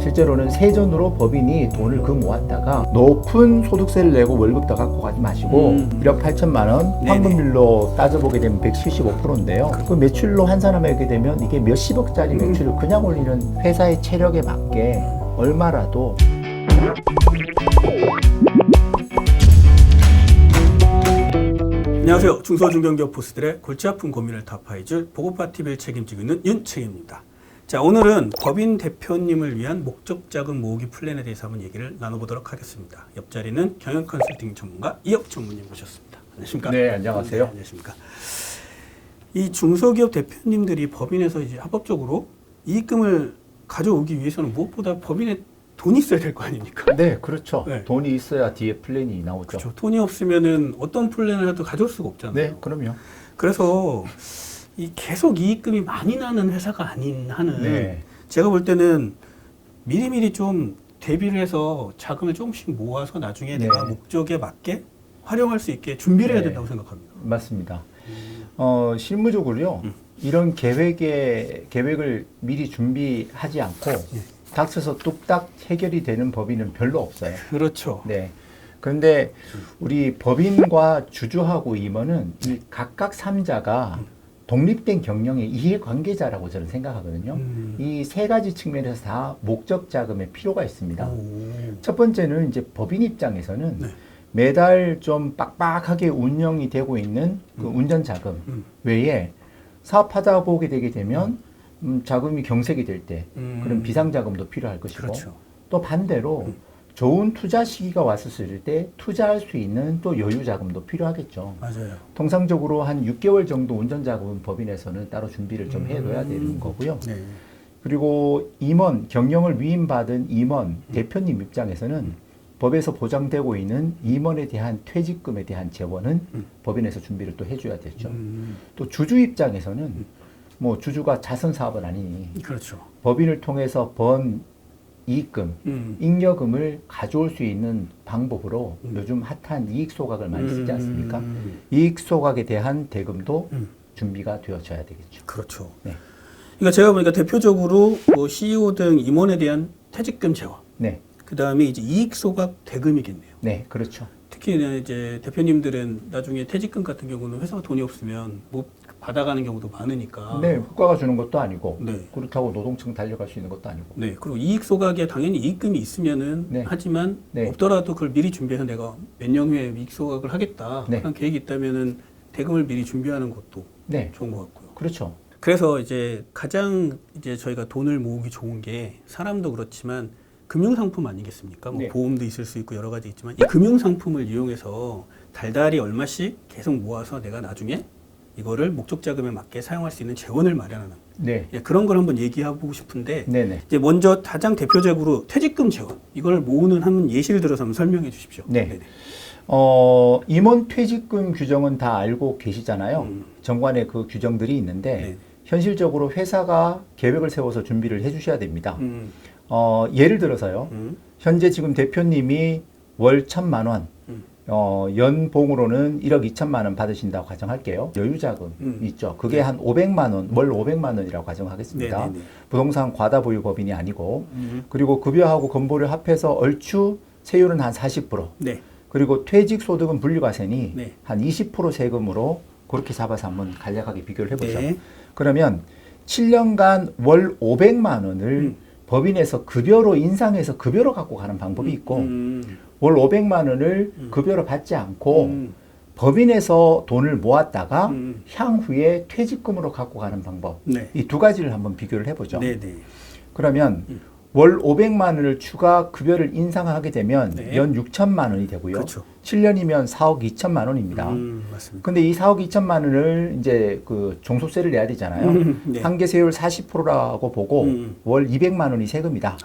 실제로는 세전으로 법인이 돈을 모았다가 높은 소득세를 내고 월급 더 갖고 가지 마시고 1억 8천만 원 황금률로 따져보게 되면 175%인데요. 그 매출로 환산하게 되면 이게 몇십억짜리 매출을 그냥 올리는 회사의 체력에 맞게 얼마라도 안녕하세요. 중소중견기업 보스들의 골치 아픈 고민을 타파해줄 보고파TV를 책임지고 있는 윤책입니다. 자, 오늘은 법인 대표님을 위한 목적 자금 모으기 플랜에 대해서 한번 얘기를 나눠보도록 하겠습니다. 옆자리는 경영 컨설팅 전문가 이혁 전무님 모셨습니다. 안녕하십니까? 네, 안녕하세요. 네, 안녕하십니까? 이 중소기업 대표님들이 법인에서 이제 합법적으로 이익금을 가져오기 위해서는 무엇보다 법인에 돈이 있어야 될 거 아닙니까? 네, 그렇죠. 네. 돈이 있어야 뒤에 플랜이 나오죠. 그렇죠. 돈이 없으면은 어떤 플랜을 해도 가져올 수가 없잖아요. 네, 그럼요. 그래서 이 계속 이익금이 많이 나는 회사가 아닌 한은 네. 제가 볼 때는 미리미리 좀 대비를 해서 자금을 조금씩 모아서 나중에 네. 내가 목적에 맞게 활용할 수 있게 준비를 해야 된다고 생각합니다. 맞습니다. 실무적으로요. 이런 계획을 미리 준비하지 않고 닥쳐서 뚝딱 해결이 되는 법인은 별로 없어요. 그렇죠. 네. 그런데 우리 법인과 주주하고 임원은 이 각각 3자가 독립된 경영의 이해관계자라고 저는 생각하거든요. 이 세 가지 측면에서 다 목적 자금에 필요가 있습니다. 첫 번째는 이제 법인 입장에서는 네. 매달 좀 빡빡하게 운영이 되고 있는 그 운전 자금 외에 사업하다 보게 되게 되면 자금이 경색이 될 때 그런 비상 자금도 필요할 것이고 그렇죠. 또 반대로 좋은 투자 시기가 왔을 때 투자할 수 있는 또 여유 자금도 필요하겠죠. 맞아요. 통상적으로 한 6개월 정도 운전 자금은 법인에서는 따로 준비를 좀 해둬야 되는 거고요. 네. 그리고 임원, 경영을 위임받은 임원, 대표님 입장에서는 법에서 보장되고 있는 임원에 대한 퇴직금에 대한 재원은 법인에서 준비를 또 해줘야 되죠. 또 주주 입장에서는 뭐 주주가 자선 사업은 아니니 그렇죠. 법인을 통해서 번 이익금, 잉여금을 가져올 수 있는 방법으로 요즘 핫한 이익 소각을 많이 쓰지 않습니까? 이익 소각에 대한 대금도 준비가 되어져야 되겠죠. 그렇죠. 네. 그러니까 제가 보니까 대표적으로 뭐 CEO 등 임원에 대한 퇴직금 재원, 네, 그 다음에 이제 이익 소각 대금이겠네요. 네, 그렇죠. 특히 이제 대표님들은 나중에 퇴직금 같은 경우는 회사가 돈이 없으면 못 받아가는 경우도 많으니까. 네, 국가가 주는 것도 아니고 네. 그렇다고 노동청 달려갈 수 있는 것도 아니고. 네. 그리고 이익 소각에 당연히 이익금이 있으면은 네. 하지만 네. 없더라도 그걸 미리 준비해서 내가 몇 년 후에 이익 소각을 하겠다. 네. 그런 계획이 있다면은 대금을 미리 준비하는 것도 네, 좋은 것 같고요. 그렇죠. 그래서 이제 가장 이제 저희가 돈을 모으기 좋은 게 사람도 그렇지만 금융상품 아니겠습니까? 뭐 네. 보험도 있을 수 있고 여러 가지 있지만 이 금융상품을 이용해서 달달이 얼마씩 계속 모아서 내가 나중에 이거를 목적 자금에 맞게 사용할 수 있는 재원을 마련하는 네, 그런 걸 한번 얘기해보고 싶은데 네네. 이제 먼저 가장 대표적으로 퇴직금 재원 이걸 모으는 한번 예시를 들어서 한번 설명해 주십시오. 네. 네네. 임원 퇴직금 규정은 다 알고 계시잖아요. 정관에 그 규정들이 있는데 네. 현실적으로 회사가 계획을 세워서 준비를 해주셔야 됩니다. 예를 들어서요. 현재 지금 대표님이 월 1,000만 원, 연봉으로는 1억 2천만 원 받으신다고 가정할게요. 여유자금 있죠. 그게 한 500만 원, 월 500만 원이라고 가정하겠습니다. 네네네. 부동산 과다보유 법인이 아니고 그리고 급여하고 건보료 합해서 얼추 세율은 한 40%. 네. 그리고 퇴직소득은 분류과세니 네. 한 20% 세금으로 그렇게 잡아서 한번 간략하게 비교를 해보죠. 네. 그러면 7년간 월 500만 원을 법인에서 급여로 인상해서 급여로 갖고 가는 방법이 있고 월 500만 원을 급여로 받지 않고 법인에서 돈을 모았다가 향후에 퇴직금으로 갖고 가는 방법. 네. 이 두 가지를 한번 비교를 해보죠. 네네. 그러면 월 500만 원을 추가 급여를 인상하게 되면 네. 연 6천만 원이 되고요. 그렇죠. 7년이면 4억 2천만 원입니다. 맞습니다. 근데 이 4억 2천만 원을 이제 그 종소세를 내야 되잖아요. 네. 한계 세율 40%라고 보고 월 200만 원이 세금이다.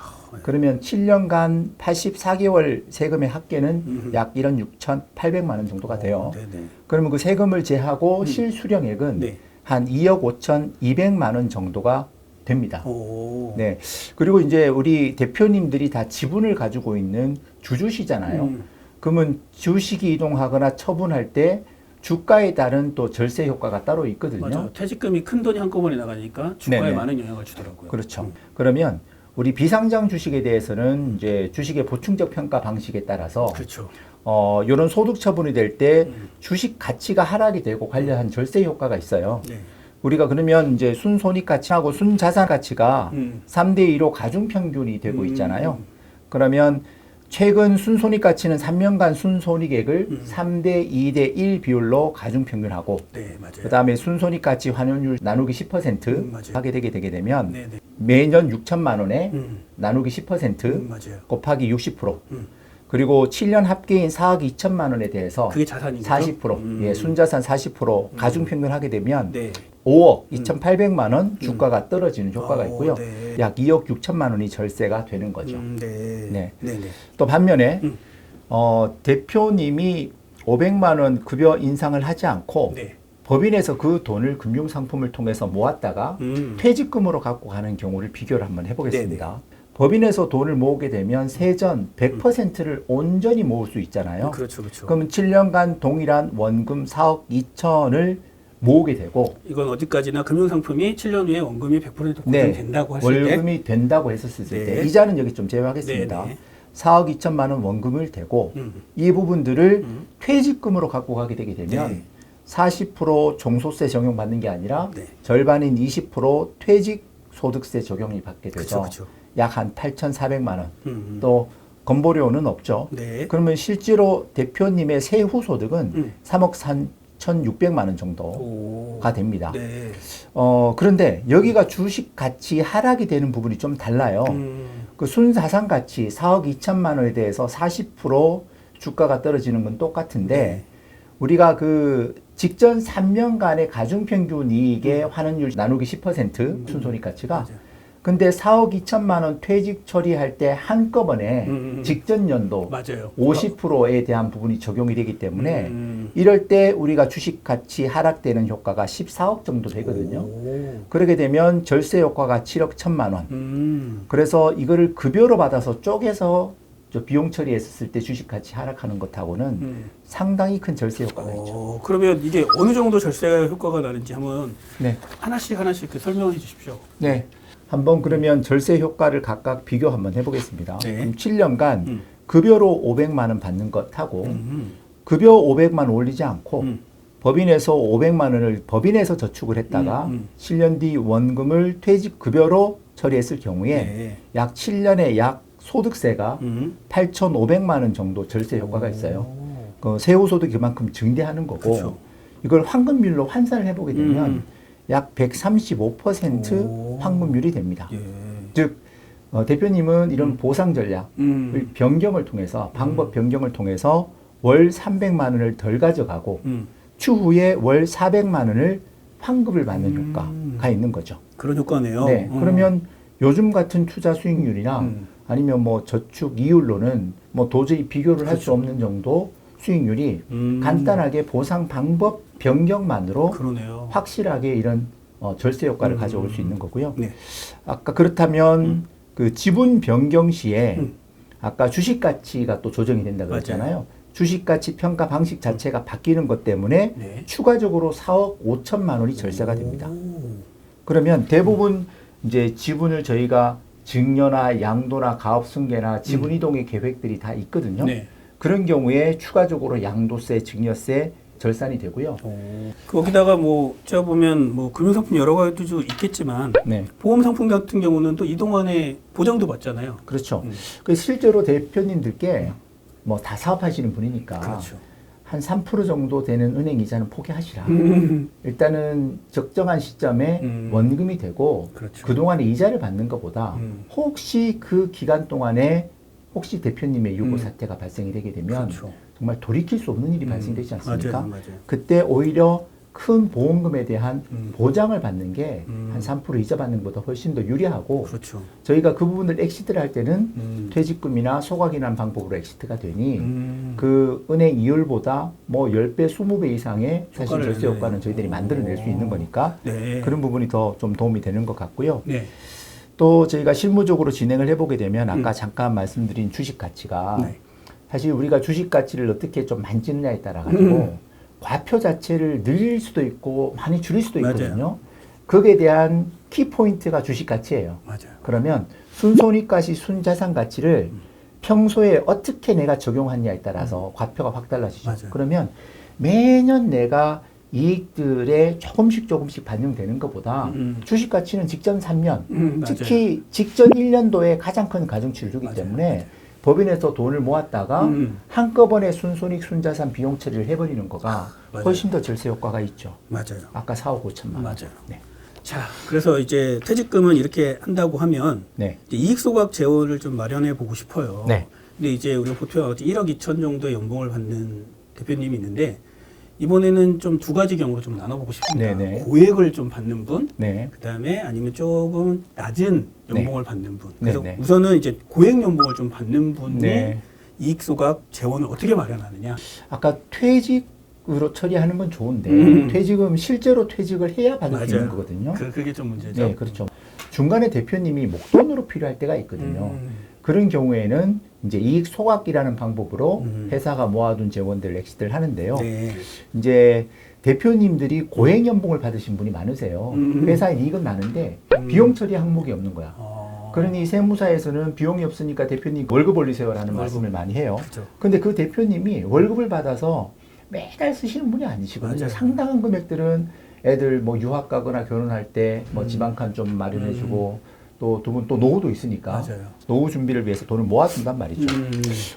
그러면 7년간 84개월 세금의 합계는 약 1억 6,800만 원 정도가 돼요. 네네. 그러면 그 세금을 제하고 실수령액은 네. 한 2억 5,200만 원 정도가 됩니다. 오. 네. 그리고 이제 우리 대표님들이 다 지분을 가지고 있는 주주시잖아요. 그러면 주식이 이동하거나 처분할 때 주가에 따른 또 절세 효과가 따로 있거든요. 맞아요. 퇴직금이 큰 돈이 한꺼번에 나가니까 주가에 네네. 많은 영향을 주더라고요. 그렇죠. 그러면 우리 비상장 주식에 대해서는 이제 주식의 보충적 평가 방식에 따라서 그렇죠. 이런 소득 처분이 될 때 주식 가치가 하락이 되고 관련한 절세 효과가 있어요. 네. 우리가 그러면 이제 순손익 가치하고 순자산 가치가 3대 2로 가중 평균이 되고 있잖아요. 그러면 최근 순손익 가치는 3년간 순손익액을 3대 2대 1 비율로 가중 평균하고 네, 맞아요. 그다음에 순손익 가치 환원율 나누기 10% 맞아요. 하게 되게 되면 네, 네. 매년 6천만 원에 나누기 10% 맞아요. 곱하기 60% 그리고 7년 합계인 4억 2천만 원에 대해서 그게 자산인 거죠? 40% 예, 순자산 40% 가중 평균하게 되면 네. 5억 2,800만 원 주가가 떨어지는 효과가 있고요. 네. 약 2억 6천만 원이 절세가 되는 거죠. 네. 네. 네, 네. 또 반면에 대표님이 500만 원 급여 인상을 하지 않고 네. 법인에서 그 돈을 금융상품을 통해서 모았다가 퇴직금으로 갖고 가는 경우를 비교를 한번 해보겠습니다. 법인에서 돈을 모으게 되면 세전 100%를 온전히 모을 수 있잖아요. 그렇죠, 그렇죠. 그럼 7년간 동일한 원금 4억 2천을 모으게 되고 이건 어디까지나 금융상품이 7년 후에 원금이 100% 보장된다고 했을 때 월금이 된다고 했었을 네. 때 이자는 여기 좀 제외하겠습니다. 네, 네. 4억 2천만 원 원금을 대고 이 부분들을 퇴직금으로 갖고 가게 되게 되면 네. 40% 종소세 적용받는 게 아니라 네. 절반인 20% 퇴직 소득세 적용이 받게 돼서 그쵸, 그쵸. 약 한 8,400만 원. 또 건보료는 없죠. 네. 그러면 실제로 대표님의 세후 소득은 3억 3,600만 원 정도가 오. 됩니다. 네. 그런데 여기가 주식 가치 하락이 되는 부분이 좀 달라요. 그 순자산 가치 4억 2천만 원에 대해서 40% 주가가 떨어지는 건 똑같은데 네. 우리가 그 직전 3년간의 가중평균 이익의 환원율 나누기 10% 순손익 가치가 맞아요. 근데 4억 2천만 원 퇴직 처리할 때 한꺼번에 직전 연도 맞아요. 50%에 대한 부분이 적용이 되기 때문에 이럴 때 우리가 주식 가치 하락되는 효과가 14억 정도 되거든요. 오. 그러게 되면 절세 효과가 7억 1천만 원. 그래서 이거를 급여로 받아서 쪼개서 저 비용 처리했을 때 주식 가치 하락하는 것하고는 상당히 큰 절세 효과가 있죠. 그러면 이게 어느 정도 절세 효과가 나는지 한번 네. 하나씩 그 설명해 주십시오. 네. 한번 그러면 절세 효과를 각각 비교 한번 해보겠습니다. 네. 그럼 7년간 급여로 500만 원 받는 것하고 급여 500만 원 올리지 않고 법인에서 500만 원을 법인에서 저축을 했다가 7년 뒤 원금을 퇴직 급여로 처리했을 경우에 네. 약 7년에 약 소득세가 8,500만 원 정도 절세 효과가 있어요. 그 세후 소득이 그만큼 증대하는 거고 그쵸. 이걸 환급률로 환산을 해보게 되면 약 135% 환급률이 됩니다. 예. 즉 대표님은 이런 보상 전략을 변경을 통해서 방법 변경을 통해서 월 300만 원을 덜 가져가고 추후에 월 400만 원을 환급을 받는 효과가 있는 거죠. 그런 효과네요. 네, 그러면 요즘 같은 투자 수익률이나 아니면 뭐 저축 이율로는 뭐 도저히 비교를 할 수 없는 정도 수익률이 간단하게 보상 방법 변경만으로 그러네요. 확실하게 이런 절세 효과를 가져올 수 있는 거고요. 네. 아까 그렇다면 그 지분 변경 시에 아까 주식 가치가 또 조정이 된다고 그랬잖아요. 주식 가치 평가 방식 자체가 바뀌는 것 때문에 네. 추가적으로 4억 5천만 원이 절세가 됩니다. 그러면 대부분 이제 지분을 저희가 증여나 양도나 가업 승계나 지분 이동의 계획들이 다 있거든요. 네. 그런 경우에 추가적으로 양도세, 증여세 절산이 되고요. 거기다가 뭐 제가 보면 뭐 금융상품 여러 가지도 있겠지만 네, 보험상품 같은 경우는 또 이동안에 보장도 받잖아요. 그렇죠. 그 실제로 대표님들께 뭐 다 사업하시는 분이니까 그렇죠. 한 3% 정도 되는 은행 이자는 포기하시라. 일단은 적정한 시점에 원금이 되고 그렇죠. 그동안에 이자를 받는 것보다 혹시 그 기간 동안에 혹시 대표님의 유고 사태가 발생이 되게 되면 그렇죠. 정말 돌이킬 수 없는 일이 발생되지 않습니까? 맞아요, 맞아요. 그때 오히려 큰 보험금에 대한 보장을 받는 게 한 3% 이자 받는 것보다 훨씬 더 유리하고 그렇죠. 저희가 그 부분을 엑시트를 할 때는 퇴직금이나 소각이 난 방법으로 엑시트가 되니 그 은행 이율보다 뭐 10배, 20배 이상의 사실 효과를 절세 효과는 저희들이 만들어낼 수 있는 거니까 네. 그런 부분이 더 좀 도움이 되는 것 같고요. 네. 또 저희가 실무적으로 진행을 해보게 되면 아까 잠깐 말씀드린 주식 가치가 네. 사실 우리가 주식 가치를 어떻게 좀 만지느냐에 따라 가지고 과표 자체를 늘릴 수도 있고 많이 줄일 수도 있거든요. 맞아요. 거기에 대한 키포인트가 주식 가치예요. 맞아요. 그러면 순손익과시 순자산 가치를 평소에 어떻게 내가 적용하느냐에 따라서 과표가 확 달라지죠. 맞아요. 그러면 매년 내가 이익들에 조금씩 반영되는 것보다 주식 가치는 직전 3년, 맞아요. 특히 직전 1년도에 가장 큰 가중치를 주기 맞아요. 때문에 법인에서 돈을 모았다가 한꺼번에 순손익 순자산 비용 처리를 해버리는 거가 맞아요. 훨씬 더 절세 효과가 있죠. 맞아요. 아까 4억 5천만 원. 맞아요. 네. 자, 그래서 이제 퇴직금은 이렇게 한다고 하면 네. 이제 이익 소각 재원을 좀 마련해 보고 싶어요. 네. 근데 이제 우리가 보통 1억 2천 정도의 연봉을 받는 대표님이 있는데 이번에는 좀 두 가지 경우로 좀 나눠보고 싶습니다. 네네. 고액을 좀 받는 분, 네. 그다음에 아니면 조금 낮은 연봉을 받는 분. 그래서 네네. 우선은 이제 고액 연봉을 좀 받는 분의 네. 이익 소각 재원을 어떻게 마련하느냐. 아까 퇴직으로 처리하는 건 좋은데 퇴직은 실제로 퇴직을 해야 받을 수 있는 맞아요. 거거든요. 그게 좀 문제죠. 네, 그렇죠. 중간에 대표님이 목돈으로 필요할 때가 있거든요. 그런 경우에는 이제 이익 소각이라는 방법으로 회사가 모아둔 재원들 엑시트를 하는데요. 네. 이제 대표님들이 고액 연봉을 받으신 분이 많으세요. 회사에 이익은 나는데 비용 처리 항목이 없는 거야. 그러니 세무사에서는 비용이 없으니까 대표님 월급 올리세요라는 말씀을 많이 해요. 그렇죠. 근데 그 대표님이 월급을 받아서 매달 쓰시는 분이 아니시거든요. 맞아요. 상당한 금액들은 애들 뭐 유학 가거나 결혼할 때 뭐 지방칸 좀 마련해주고 또 두 분 또 노후도 있으니까 맞아요. 노후 준비를 위해서 돈을 모아둔단 말이죠.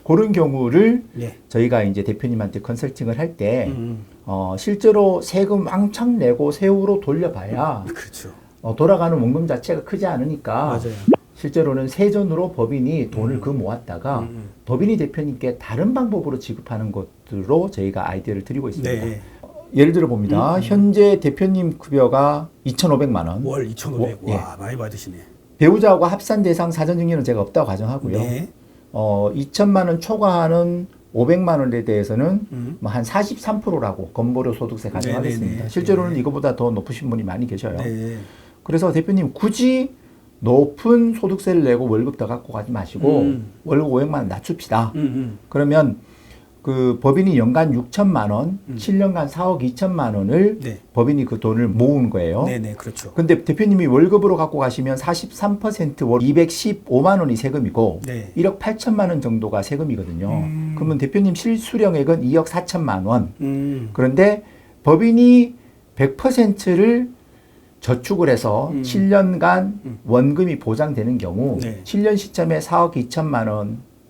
그런 경우를 네. 저희가 이제 대표님한테 컨설팅을 할 때 실제로 세금 왕창 내고 세후로 돌려봐야 그렇죠. 돌아가는 원금 자체가 크지 않으니까 맞아요. 실제로는 세전으로 법인이 돈을 그 모았다가 법인이 대표님께 다른 방법으로 지급하는 것으로 저희가 아이디어를 드리고 있습니다. 네. 예를 들어 봅니다. 현재 대표님 급여가 2,500만 원. 월 2,500. 예. 와, 많이 받으시네. 배우자하고 합산 대상 사전 증여는 제가 없다고 가정하고요. 네. 2천만 원 초과하는 500만 원에 대해서는 뭐 한 43%라고 건보료 소득세 가정하겠습니다. 네네네. 실제로는 이거보다 더 높으신 분이 많이 계셔요. 네. 그래서 대표님 굳이 높은 소득세를 내고 월급 더 갖고 가지 마시고 월급 500만 원 낮춥시다. 그러면 그 법인이 연간 6천만 원, 7년간 4억 2천만 원을 네. 법인이 그 돈을 모은 거예요. 네네, 그렇죠. 근데 대표님이 월급으로 갖고 가시면 43%월 215만 원이 세금이고 네. 1억 8천만 원 정도가 세금이거든요. 그러면 대표님 실수령액은 2억 4천만 원. 그런데 법인이 100%를 저축을 해서 7년간 원금이 보장되는 경우 네. 7년 시점에 4억 2천만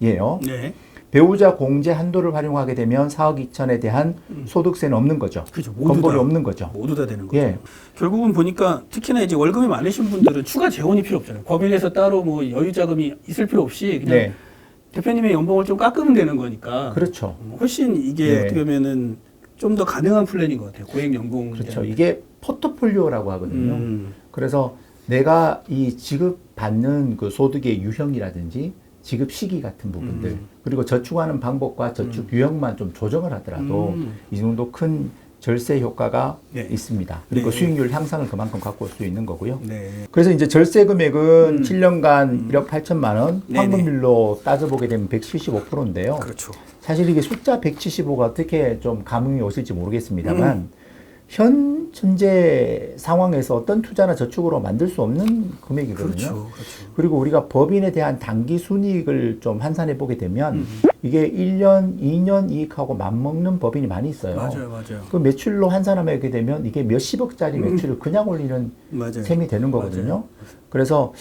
원이에요. 네. 배우자 공제 한도를 활용하게 되면 4억 2천에 대한 소득세는 없는 거죠. 그렇죠. 건보료 없는 거죠. 모두 다 되는 거죠. 예. 결국은 보니까 특히나 이제 월급이 많으신 분들은 추가 재원이 필요 없잖아요. 법인에서 따로 뭐 여유 자금이 있을 필요 없이 그냥 네. 대표님의 연봉을 좀 깎으면 되는 거니까. 그렇죠. 훨씬 이게 네. 어떻게 보면은 좀 더 가능한 플랜인 것 같아요. 고액 연봉. 그렇죠. 이게 포트폴리오라고 하거든요. 그래서 내가 이 지급받는 그 소득의 유형이라든지 지급 시기 같은 부분들 그리고 저축하는 방법과 저축 유형만 좀 조정을 하더라도 이 정도 큰 절세 효과가 네. 있습니다. 그리고 네. 수익률 향상을 그만큼 갖고 올 수 있는 거고요. 네. 그래서 이제 절세 금액은 7년간 1억 8천만 원, 네네. 황금률로 따져보게 되면 175%인데요. 그렇죠. 사실 이게 숫자 175가 어떻게 좀 감흥이 오실지 모르겠습니다만 현재 상황에서 어떤 투자나 저축으로 만들 수 없는 금액이거든요. 그렇죠. 그렇죠. 그리고 우리가 법인에 대한 단기 순이익을 좀 환산해 보게 되면 이게 1년, 2년 이익하고 맞먹는 법인이 많이 있어요. 맞아요. 맞아요. 그 매출로 환산하게 되면 이게 몇십억짜리 매출을 그냥 올리는 맞아요. 셈이 되는 거거든요. 맞아요. 그래서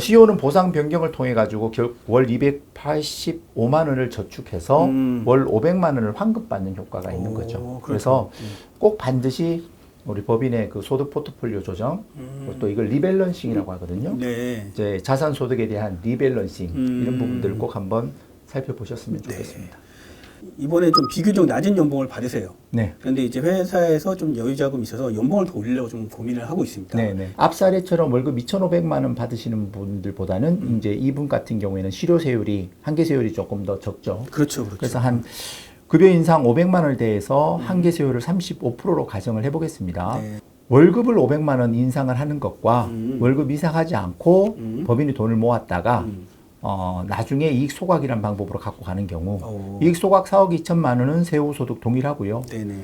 CEO는 보상 변경을 통해 가지고 월 285만 원을 저축해서 월 500만 원을 환급받는 효과가 있는 거죠. 그래서 꼭 반드시 우리 법인의 그 소득 포트폴리오 조정, 또 이걸 리밸런싱이라고 하거든요. 네. 이제 자산 소득에 대한 리밸런싱 이런 부분들을 꼭 한번 살펴보셨으면 좋겠습니다. 이번에 좀 비교적 낮은 연봉을 받으세요. 네. 그런데 이제 회사에서 좀 여유 자금이 있어서 연봉을 더 올리려고 좀 고민을 하고 있습니다. 네네. 앞사례처럼 월급 2,500만 원 받으시는 분들보다는 이제 이분 같은 경우에는 실효세율이 한계세율이 조금 더 적죠. 그렇죠, 그렇죠. 그래서 한 급여 인상 500만 원에 대해서 한계세율을 35%로 가정을 해보겠습니다. 네. 월급을 500만 원 인상을 하는 것과 월급 인상하지 않고 법인이 돈을 모았다가 나중에 이익 소각이라는 방법으로 갖고 가는 경우 이익 소각 4억 2천만 원은 세후 소득 동일하고요. 네네.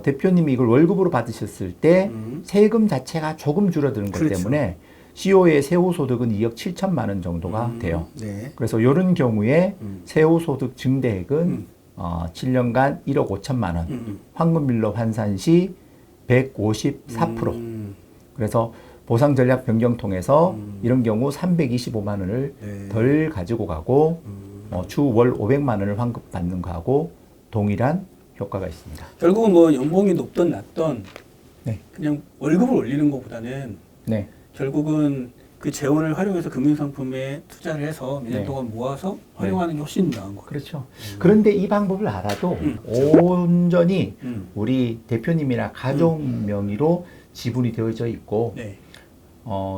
대표님이 이걸 월급으로 받으셨을 때 세금 자체가 조금 줄어드는 것 그렇죠. 때문에 CO의 세후 소득은 2억 7천만 원 정도가 돼요. 네. 그래서 이런 경우에 음. 세후 소득 증대액은 7년간 1억 5천만 원, 황금밀로 환산 시 154%. 그래서 보상 전략 변경 통해서 이런 경우 325만 원을 네. 덜 가지고 가고 주 월 500만 원을 환급받는 거하고 동일한 효과가 있습니다. 결국은 뭐 연봉이 높든 낮든 네. 그냥 월급을 올리는 것보다는 네. 결국은 그 재원을 활용해서 금융상품에 투자를 해서 몇 년 네. 동안 모아서 활용하는 게 훨씬 나은 거예요. 그렇죠. 그런데 이 방법을 알아도 온전히 우리 대표님이나 가족 명의로 지분이 되어져 있고 네.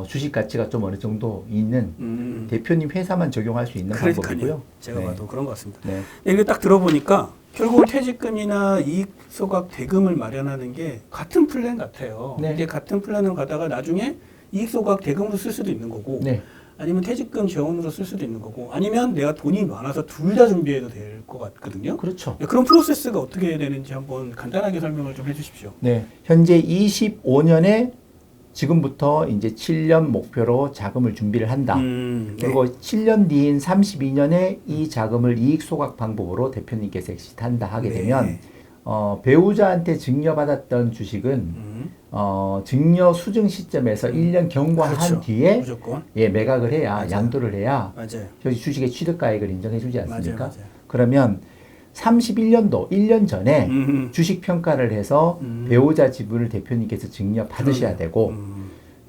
주식 가치가 좀 어느 정도 있는 대표님 회사만 적용할 수 있는 방법이고요. 제가 네. 봐도 그런 것 같습니다. 네. 이게 딱 들어보니까 결국은 퇴직금이나 이익소각 대금을 마련하는 게 같은 플랜 같아요. 네. 이게 같은 플랜으로 가다가 나중에 이익소각 대금으로 쓸 수도 있는 거고 네. 아니면 퇴직금 재원으로 쓸 수도 있는 거고 아니면 내가 돈이 많아서 둘 다 준비해도 될 것 같거든요. 그렇죠. 그런 프로세스가 어떻게 되는지 한번 간단하게 설명을 좀 해주십시오. 네. 현재 25년에 지금부터 이제 7년 목표로 자금을 준비를 한다. 그리고 7년 뒤인 32년에 이 자금을 이익 소각 방법으로 대표님께서 엑시트한다 하게 되면 배우자한테 증여받았던 주식은 증여 수증 시점에서 1년 경과한 그렇죠. 뒤에 무조건. 예, 매각을 해야 맞아요. 양도를 해야 맞아요. 저희 주식의 취득가액을 인정해 주지 않습니까? 맞아요. 그러면 31년도 1년 전에 주식 평가를 해서 배우자 지분을 대표님께서 증여 받으셔야 되고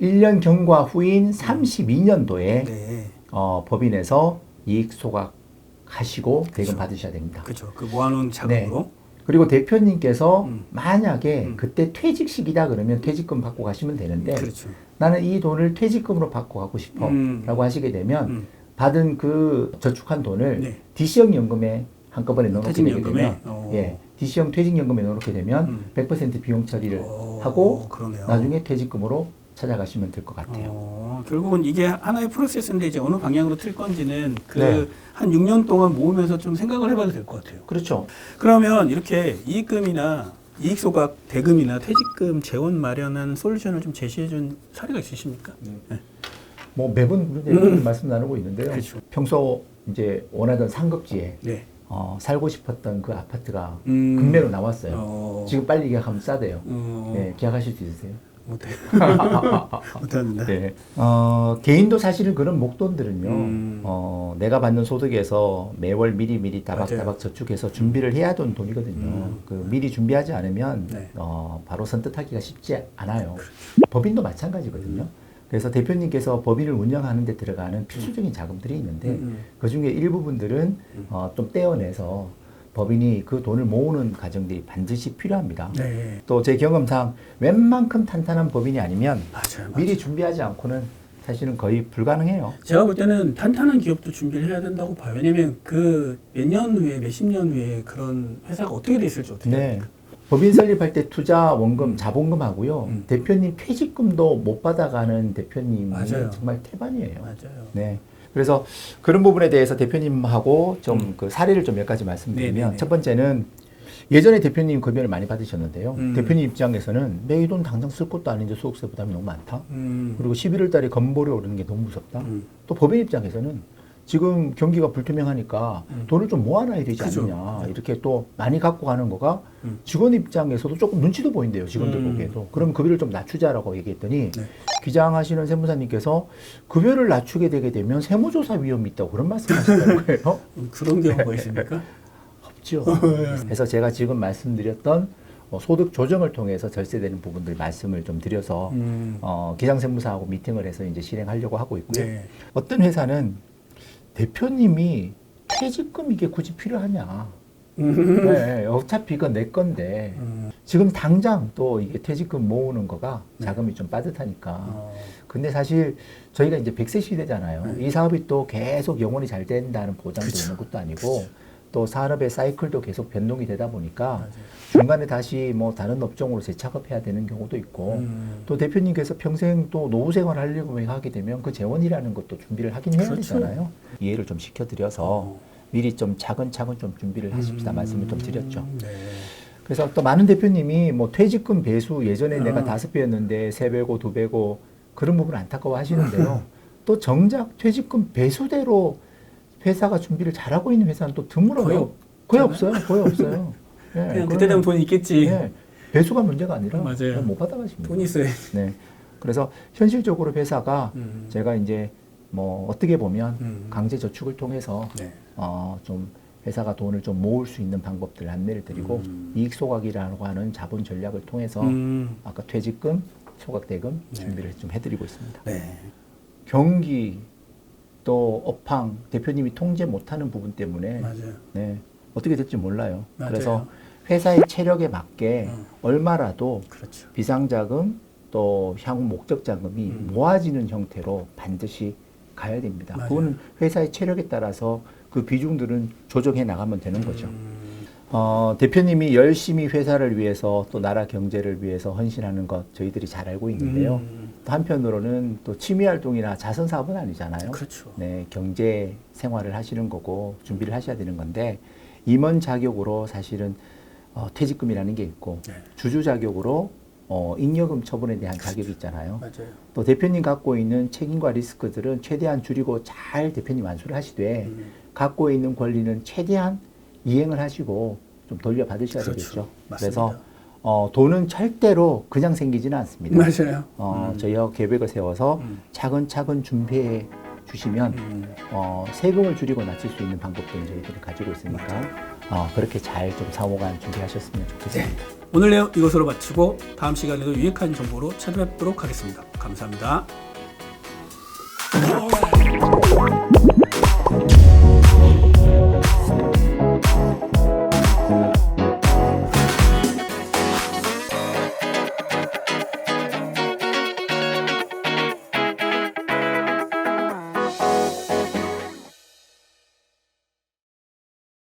1년 경과 후인 32년도에 네. 법인에서 이익 소각하시고 대금 그렇죠. 받으셔야 됩니다. 그렇죠. 그 모아놓은 자금으로. 그리고 대표님께서 만약에 그때 퇴직식이다 그러면 퇴직금 받고 가시면 되는데 그렇죠. 나는 이 돈을 퇴직금으로 받고 가고 싶어 라고 하시게 되면 받은 그 저축한 돈을 네. DC형 연금에 한꺼번에 넣어놓게 되게 퇴직연금에? 되면 예, DC형 퇴직연금에 넣어놓게 되면 100% 비용 처리를 하고 그러네요. 나중에 퇴직금으로 찾아가시면 될 것 같아요. 결국은 이게 하나의 프로세스인데 이제 어느 방향으로 틀 건지는 그 네. 한 6년 동안 모으면서 좀 생각을 해봐도 될 것 같아요. 그렇죠. 그러면 이렇게 이익금이나 이익소각 대금이나 퇴직금 재원 마련한 솔루션을 좀 제시해준 사례가 있으십니까? 네. 뭐 매번 그런 말씀 나누고 있는데요. 그렇죠. 평소 이제 원하던 상급지에 네. 살고 싶었던 그 아파트가 음. 금매로 나왔어요. 지금 빨리 계약하면 싸대요. 네, 계약하실 수 있으세요? 못해요. 못합니다. 네. 개인도 사실은 그런 목돈들은요, 내가 받는 소득에서 매월 미리 다박다박 저축해서 준비를 해야 되는 돈이거든요. 그 미리 준비하지 않으면, 네. 바로 선뜻하기가 쉽지 않아요. 법인도 마찬가지거든요. 그래서 대표님께서 법인을 운영하는 데 들어가는 필수적인 자금들이 있는데, 그 중에 일부분들은 좀 떼어내서 법인이 그 돈을 모으는 과정들이 반드시 필요합니다. 네. 또 제 경험상 웬만큼 탄탄한 법인이 아니면 맞아요. 미리 준비하지 않고는 사실은 거의 불가능해요. 제가 볼 때는 탄탄한 기업도 준비를 해야 된다고 봐요. 왜냐면 그 몇 년 후에, 몇십 년 후에 그런 회사가 어떻게 돼 있을지 어떻게 네. 합니까? 법인 설립할 때 투자 원금, 자본금하고요. 대표님 퇴직금도 못 받아가는 대표님이 맞아요. 정말 태반이에요. 맞아요. 네. 그래서 그런 부분에 대해서 대표님하고 좀 그 사례를 좀 몇 가지 말씀드리면 네네네. 첫 번째는 예전에 대표님 급여를 많이 받으셨는데요. 대표님 입장에서는 내 이 돈 당장 쓸 것도 아닌데 소득세 부담이 너무 많다. 그리고 11월 달에 건보료 오르는 게 너무 무섭다. 또 법인 입장에서는 지금 경기가 불투명하니까 돈을 좀 모아놔야 되지 그죠. 않느냐. 이렇게 또 많이 갖고 가는 거가 직원 입장에서도 조금 눈치도 보인대요. 직원들 보기에도. 그럼 급여를 좀 낮추자라고 얘기했더니 네. 기장하시는 세무사님께서 급여를 낮추게 되게 되면 세무조사 위험이 있다고 그런 말씀하시는 거예요. 그런 경우가 있습니까? 없죠. 그래서 제가 지금 말씀드렸던 소득 조정을 통해서 절세되는 부분들 말씀을 좀 드려서 기장세무사하고 미팅을 해서 이제 실행하려고 하고 있고요. 네. 어떤 회사는 대표님이 퇴직금 이게 굳이 필요하냐? 네, 어차피 이건 내 건데 지금 당장 또 이게 퇴직금 모으는 거가 자금이 좀 빠듯하니까. 근데 사실 저희가 이제 100세 시대잖아요. 이 사업이 또 계속 영원히 잘 된다는 보장도 그쵸. 있는 것도 아니고 또 산업의 사이클도 계속 변동이 되다 보니까 맞아요. 중간에 다시 뭐 다른 업종으로 재착업해야 되는 경우도 있고 또 대표님께서 평생 또 노후 생활 하려고 하게 되면 그 재원이라는 것도 준비를 하긴 해야 그렇죠. 되잖아요. 이해를 좀 시켜드려서 미리 좀 차근차근 좀 준비를 하십시다 말씀을 좀 드렸죠. 네. 그래서 또 많은 대표님이 뭐 퇴직금 배수 예전에 내가 5배였는데 3배고 2배고 그런 부분 안타까워 하시는데요. 또 정작 퇴직금 배수대로 회사가 준비를 잘하고 있는 회사는 또 드물어요. 거의 없어요. 거의 없어요. 네, 그냥 그때 되면 돈이 있겠지. 네, 배수가 문제가 아니라 맞아요. 그냥 못 받아가십니다. 돈이 있어요. 네. 그래서 현실적으로 회사가 제가 이제 뭐 어떻게 보면 강제 저축을 통해서 네. 좀 회사가 돈을 좀 모을 수 있는 방법들 안내를 드리고 이익 소각이라고 하는 자본 전략을 통해서 아까 퇴직금, 소각대금 준비를 좀 해드리고 있습니다. 네. 경기 또 업황 대표님이 통제 못하는 부분 때문에 맞아요. 네, 어떻게 될지 몰라요. 맞아요. 그래서 회사의 체력에 맞게 얼마라도 그렇죠. 비상자금 또 향후 목적 자금이 모아지는 형태로 반드시 가야 됩니다. 맞아요. 그거는 회사의 체력에 따라서 그 비중들은 조정해 나가면 되는 거죠. 대표님이 열심히 회사를 위해서 또 나라 경제를 위해서 헌신하는 것 저희들이 잘 알고 있는데요. 또 한편으로는 또 취미 활동이나 자선 사업은 아니잖아요. 그렇죠. 네, 경제 생활을 하시는 거고 준비를 하셔야 되는 건데 임원 자격으로 사실은 퇴직금이라는 게 있고 네. 주주 자격으로 잉여금 처분에 대한 자격이 있잖아요. 맞아요. 또 대표님 갖고 있는 책임과 리스크들은 최대한 줄이고 잘 대표님 완수를 하시되 갖고 있는 권리는 최대한 이행을 하시고 좀 돌려받으셔야 그렇죠. 되겠죠. 맞습니다. 그래서 돈은 절대로 그냥 생기지는 않습니다. 맞아요. 저희가 계획을 세워서 차근차근 준비해 주시면 세금을 줄이고 낮출 수 있는 방법들을 저희들이 가지고 있으니까 그렇게 잘 좀 사고간 준비하셨으면 좋겠습니다. 오늘 내용 이것으로 마치고 다음 시간에도 유익한 정보로 찾아뵙도록 하겠습니다. 감사합니다.